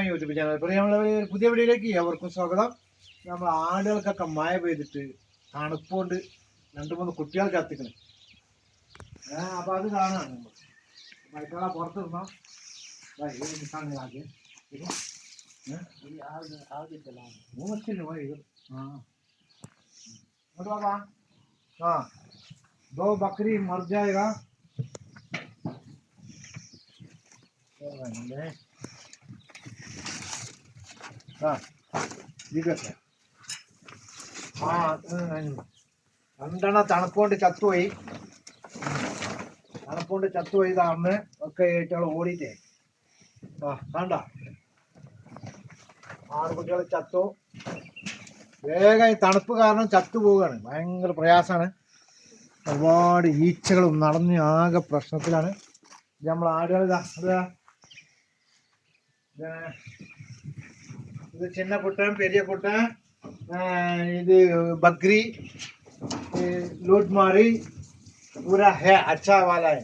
YouTube channel പ്രിയമുള്ളവരെ, പുതിയ വീഡിയോയിലേക്ക് അവർക്കും സ്വാഗതം. നമ്മൾ ആടുകൾക്കൊക്കെ മഴ പെയ്തിട്ട് തണുപ്പുകൊണ്ട് 2-3 കുട്ടികൾ ചത്തിക്കണം. അപ്പൊ അത് കാണാം. മഴക്കാള പുറത്ത് നിന്നോ दो बकरी मर जाएगा. രണ്ടെണ്ണം തണുപ്പുകൊണ്ട് ചത്തുപോയി. ഇതാന്ന് ഒക്കെ ഏറ്റവും ഓടിയിട്ടേ കണ്ട 6 കുട്ടികൾ ചത്തു. വേഗം ഈ തണുപ്പ് കാരണം ചത്തുപോവുകയാണ്. ഭയങ്കര പ്രയാസമാണ്. ഒരുപാട് ഈച്ചകളും നടന്ന് ആകെ പ്രശ്നത്തിലാണ്. ഇത് നമ്മൾ ആടുകൾ ഇത് ചിന്ന കുട്ടൻ, പെരിയ കുട്ടൻ, ഇത് बकरी लूट मारी पूरा है. अच्छा वाला है.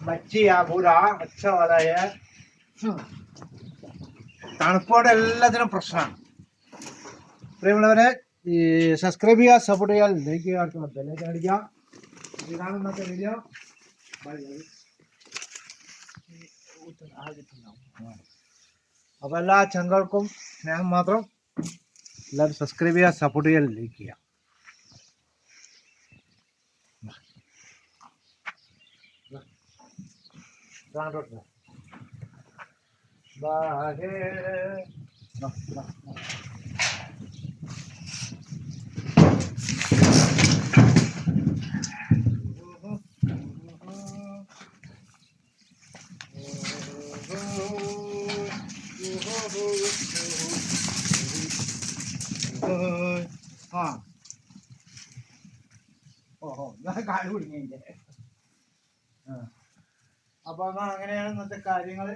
बच्ची है पूरा अच्छा वाला है. തണുപ്പോടെ എല്ലാത്തിനും പ്രശ്നമാണ്. പ്രിയമുള്ളവരെ, ഈ സബ്സ്ക്രൈബ് ചെയ്യുക, സപ്പോർട്ട് ചെയ്യുക, ലൈക്ക് ചെയ്യുക, ബെല്ലൈക്കൺ അടിക്കുക. ഇതാണ് ഇന്നത്തെ വീഡിയോ. അപ്പോൾ എല്ലാ ചങ്ങൾക്കും സ്നേഹം മാത്രം. എല്ലാവരും സബ്സ്ക്രൈബ് ചെയ്യുക, സപ്പോർട്ട് ചെയ്യുക, ലൈക്ക് ചെയ്യുക. കാല് കുടുങ്ങിയില്ലേ? അപ്പൊ അങ്ങനെയാണ് ഇന്നത്തെ കാര്യങ്ങള്.